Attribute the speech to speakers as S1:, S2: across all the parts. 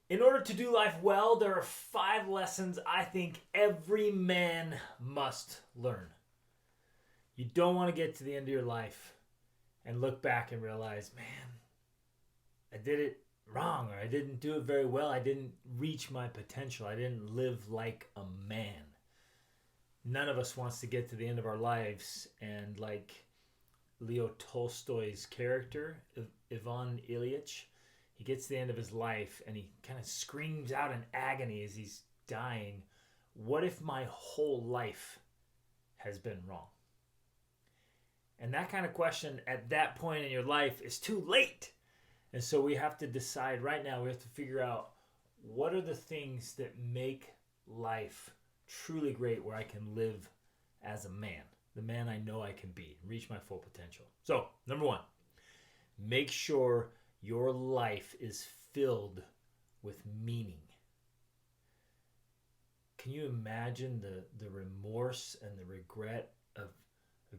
S1: In order to do life well, there are 5 lessons I think every man must learn. You don't want to get to the end of your life and look back and realize, man, I did it wrong, or I didn't do it very well. I didn't reach my potential. I didn't live like a man. None of us wants to get to the end of our lives and, like Leo Tolstoy's character, Ivan Ilyich, he gets to the end of his life and he kind of screams out in agony as he's dying, what if my whole life has been wrong? And that kind of question at that point in your life is too late. And so we have to decide right now, we have to figure out what are the things that make life truly great where I can live as a man, the man I know I can be, reach my full potential. So, number 1, make sure your life is filled with meaning. Can you imagine the remorse and the regret of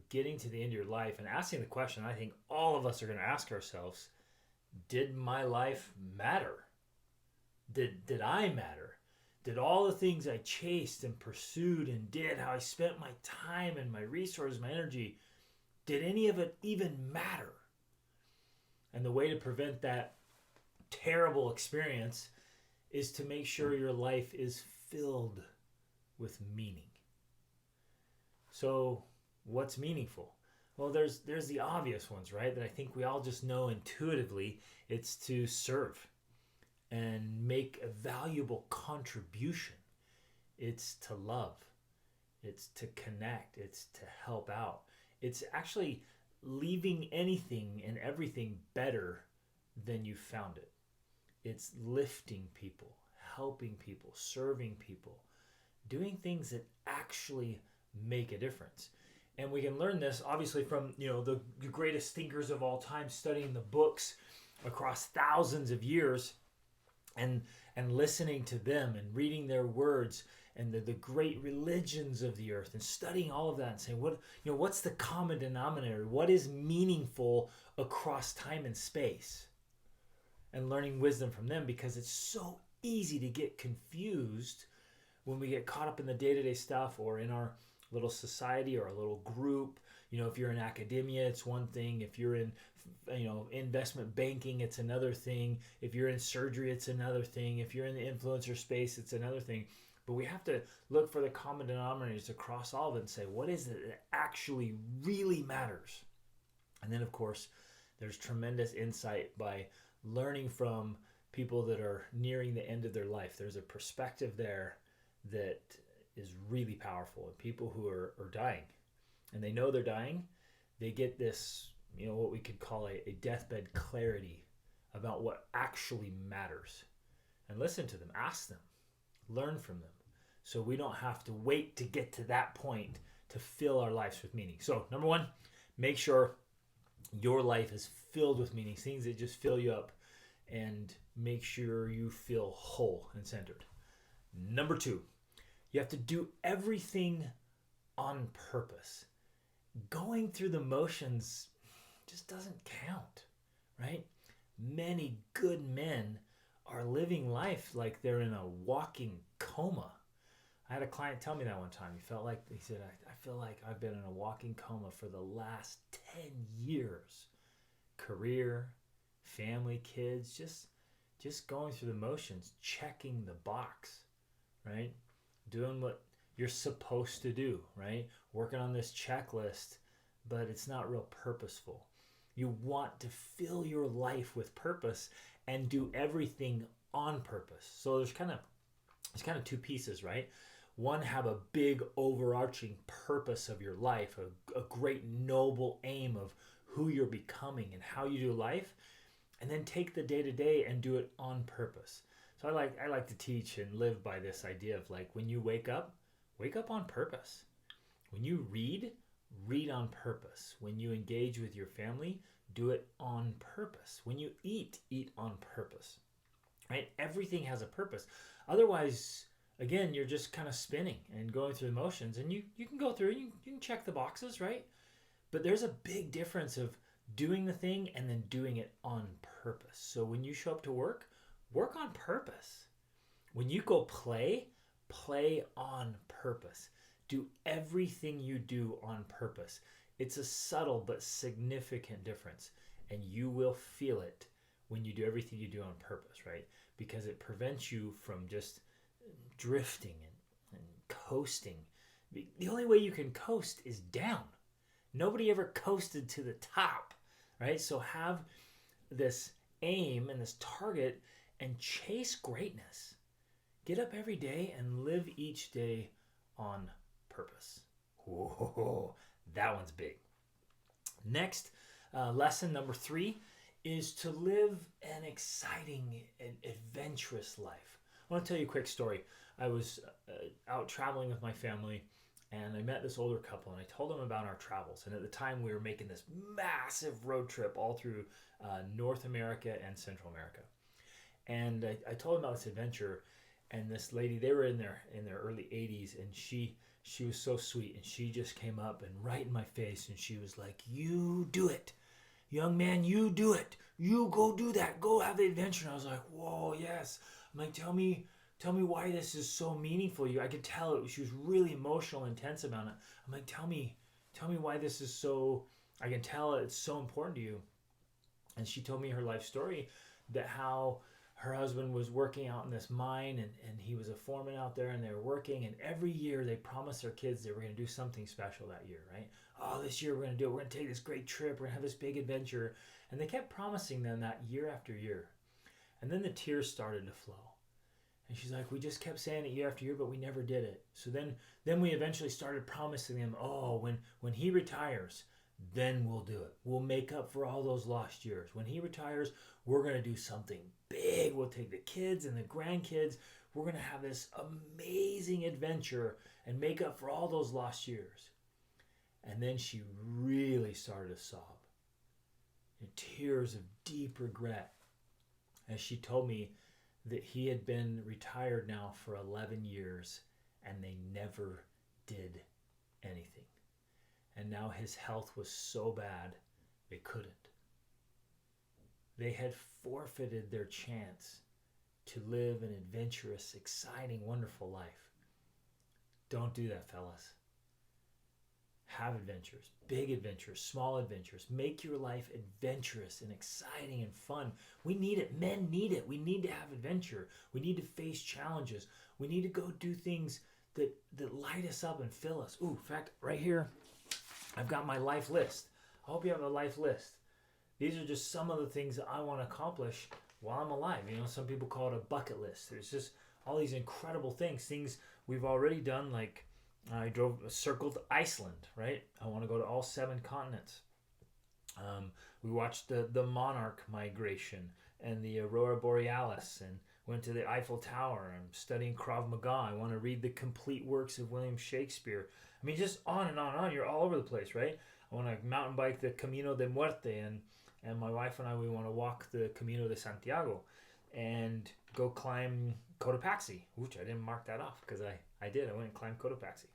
S1: getting to the end of your life and asking the question I think all of us are going to ask ourselves, did my life matter? Did I matter? Did all the things I chased and pursued and did, how I spent my time and my resources, my energy, did any of it even matter? And the way to prevent that terrible experience is to make sure your life is filled with meaning. So, what's meaningful? Well, there's the obvious ones, right? That I think we all just know intuitively. It's to serve and make a valuable contribution. It's to love. It's to connect. It's to help out. It's actually leaving anything and everything better than you found it. It's lifting people, helping people, serving people, doing things that actually make a difference. And we can learn this obviously from, the greatest thinkers of all time, studying the books across thousands of years and listening to them and reading their words and the great religions of the earth and studying all of that and saying, what's the common denominator? What is meaningful across time and space? And learning wisdom from them, because it's so easy to get confused when we get caught up in the day-to-day stuff or in our little society or a little group. If you're in academia, it's one thing. If you're in investment banking, it's another thing. If you're in surgery, it's another thing. If you're in the influencer space, it's another thing. But we have to look for the common denominators across all of it and say, what is it that actually really matters? And then, of course, there's tremendous insight by learning from people that are nearing the end of their life. There's a perspective there that is really powerful. And people who are dying, and they know they're dying, they get this, what we could call a deathbed clarity about what actually matters. And listen to them, ask them, learn from them, so we don't have to wait to get to that point to fill our lives with meaning. So, number 1, make sure your life is filled with meaning, things that just fill you up, and make sure you feel whole and centered. Number 2, you have to do everything on purpose. Going through the motions just doesn't count, right? Many good men are living life like they're in a walking coma. I had a client tell me that one time. He said, I feel like I've been in a walking coma for the last 10 years. Career, family, kids, just going through the motions, checking the box, right? Doing what you're supposed to do, right? Working on this checklist, but it's not real purposeful. You want to fill your life with purpose and do everything on purpose. So there's kind of 2 pieces, right? One, have a big overarching purpose of your life, a great noble aim of who you're becoming and how you do life, and then take the day-to-day and do it on purpose. So I like to teach and live by this idea of, like, when you wake up on purpose. When you read on purpose. When you engage with your family, do it on purpose. When you eat on purpose. Right? Everything has a purpose. Otherwise, again, you're just kind of spinning and going through the motions, and you can go through, you can check the boxes, right? But there's a big difference of doing the thing and then doing it on purpose. So when you show up to work work on purpose. When you go play, play on purpose. Do everything you do on purpose. It's a subtle but significant difference, and you will feel it when you do everything you do on purpose, right? Because it prevents you from just drifting and coasting. The only way you can coast is down. Nobody ever coasted to the top, right? So have this aim and this target and chase greatness. Get up every day and live each day on purpose. Whoa, that one's big. Next, lesson number 3 is to live an exciting and adventurous life. I want to tell you a quick story. I was out traveling with my family, and I met this older couple, and I told them about our travels. And at the time, we were making this massive road trip all through North America and Central America. And I told them about this adventure, and this lady, they were in their early 80s, and she was so sweet, and she just came up and right in my face, and she was like, "You do it. Young man, you do it. You go do that. Go have the adventure." And I was like, "Whoa, yes." I'm like, tell me why this is so meaningful to you. I could tell she was really emotional, intense about it. I'm like, tell me why this is so, I can tell it's so important to you. And she told me her life story, that how her husband was working out in this mine, and he was a foreman out there, and they were working, and every year they promised their kids they were going to do something special that year, right? Oh, this year we're going to do it. We're going to take this great trip. We're going to have this big adventure. And they kept promising them that year after year. And then the tears started to flow. And she's like, "We just kept saying it year after year, but we never did it." So then we eventually started promising them, "Oh, when he retires, then we'll do it. We'll make up for all those lost years. When he retires, we're going to do something big. We'll take the kids and the grandkids. We're going to have this amazing adventure and make up for all those lost years." And then she really started to sob, in tears of deep regret, as she told me that he had been retired now for 11 years and they never did anything. And now his health was so bad, they couldn't. They had forfeited their chance to live an adventurous, exciting, wonderful life. Don't do that, fellas. Have adventures, big adventures, small adventures. Make your life adventurous and exciting and fun. We need it. Men need it. We need to have adventure. We need to face challenges. We need to go do things that light us up and fill us. Ooh, in fact, right here, I've got my life list. I hope you have a life list. These are just some of the things that I want to accomplish while I'm alive. You know, some people call it a bucket list. There's just all these incredible things we've already done, like I circled Iceland, right? I want to go to all 7 continents. We watched the monarch migration and the Aurora Borealis, and went to the Eiffel Tower. I'm studying Krav Maga. I want to read the complete works of William Shakespeare. I mean, just on and on and on. You're all over the place, right? I want to mountain bike the Camino de Muerte, and my wife and I, we want to walk the Camino de Santiago and go climb Cotopaxi, which I didn't mark that off because I did. I went and climbed Cotopaxi.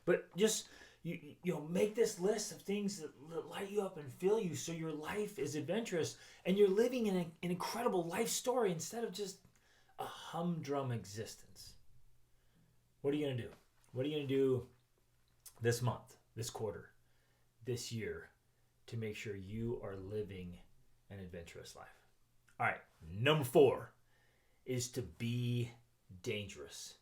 S1: But just, you know, make this list of things that light you up and fill you, so your life is adventurous and you're living in an incredible life story instead of just a humdrum existence. What are you going to do? What are you going to do this month, this quarter, this year to make sure you are living an adventurous life? All right, number 4 is to be dangerous.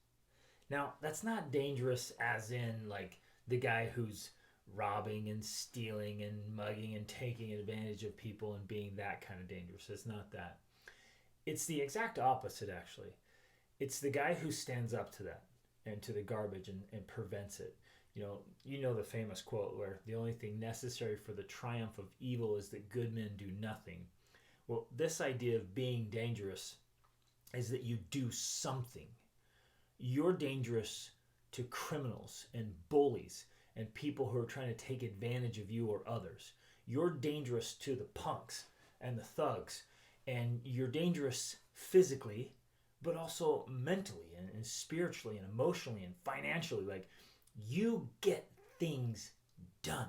S1: Now, that's not dangerous as in like the guy who's robbing and stealing and mugging and taking advantage of people and being that kind of dangerous. It's not that. It's the exact opposite, actually. It's the guy who stands up to that and to the garbage and prevents it. You know the famous quote where the only thing necessary for the triumph of evil is that good men do nothing. Well, this idea of being dangerous is that you do something. You're dangerous to criminals and bullies and people who are trying to take advantage of you or others. You're dangerous to the punks and the thugs, and you're dangerous physically, but also mentally and spiritually and emotionally and financially. Like, you get things done.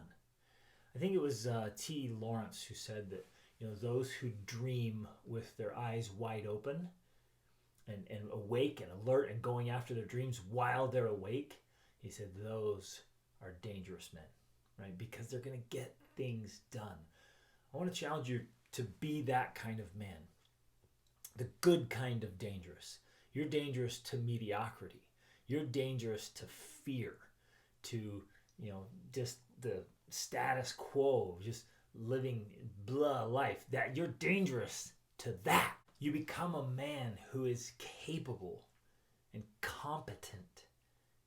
S1: I think it was T. Lawrence who said that, those who dream with their eyes wide open and awake and alert and going after their dreams while they're awake, he said those are dangerous men, right? Because they're going to get things done. I want to challenge you to be that kind of man, the good kind of dangerous. You're dangerous to mediocrity. You're dangerous to fear, to, just the status quo, just living blah life. That you're dangerous to that. You become a man who is capable and competent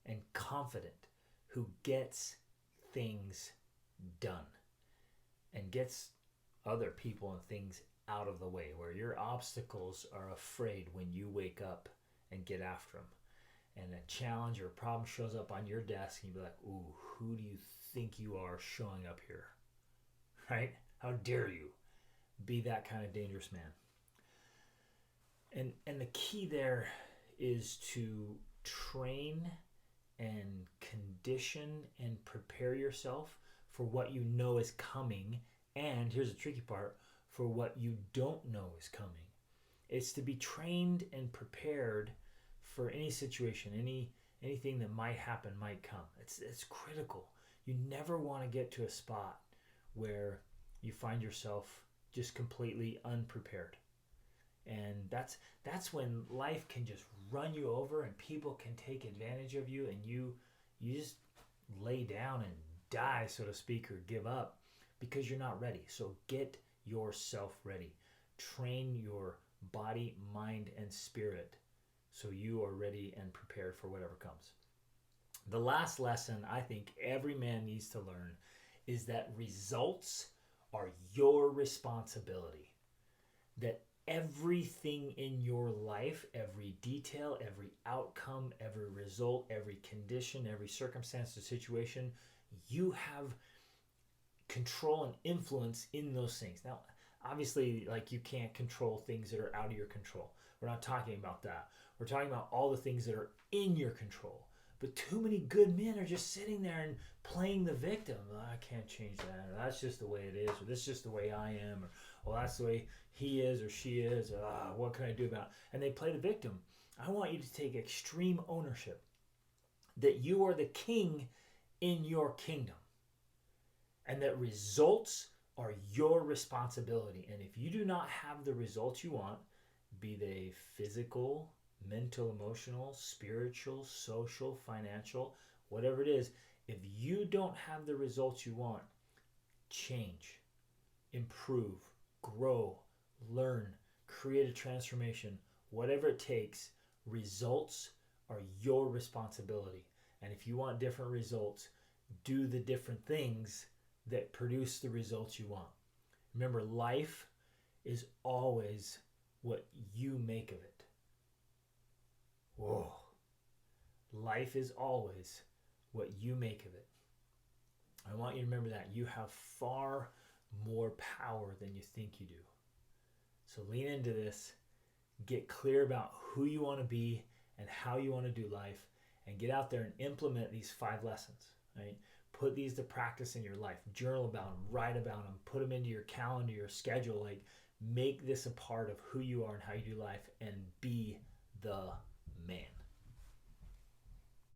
S1: and confident, who gets things done and gets other people and things out of the way, where your obstacles are afraid when you wake up and get after them. And a challenge or a problem shows up on your desk and you be like, ooh, who do you think you are showing up here? Right? How dare you be that kind of dangerous man? And the key there is to train and condition and prepare yourself for what you know is coming. And here's the tricky part, for what you don't know is coming. It's to be trained and prepared for any situation, anything that might happen, might come. It's critical. You never want to get to a spot where you find yourself just completely unprepared. And that's when life can just run you over and people can take advantage of you, and you just lay down and die, so to speak, or give up because you're not ready. So get yourself ready. Train your body, mind, and spirit so you are ready and prepared for whatever comes. The last lesson I think every man needs to learn is that results are your responsibility. That everything in your life, every detail, every outcome, every result, every condition, every circumstance or situation, you have control and influence in those things. Now, obviously, like, you can't control things that are out of your control. We're not talking about that. We're talking about all the things that are in your control. But too many good men are just sitting there and playing the victim. Oh, I can't change that. Or that's just the way it is. Or this is just the way I am. Or, well, that's the way he is or she is. Or, what can I do about it? And they play the victim. I want you to take extreme ownership that you are the king in your kingdom. And that results are your responsibility. And if you do not have the results you want, be they physical, mental, emotional, spiritual, social, financial, whatever it is, if you don't have the results you want, change, improve, grow, learn, create a transformation, whatever it takes, results are your responsibility. And if you want different results, do the different things that produce the results you want. Remember, life is always what you make of it. Whoa. Life is always what you make of it. I want you to remember that. You have far more power than you think you do. So lean into this. Get clear about who you want to be and how you want to do life. And get out there and implement these 5 lessons. Right? Put these to practice in your life. Journal about them. Write about them. Put them into your calendar, your schedule. Like, make this a part of who you are and how you do life, and be the man.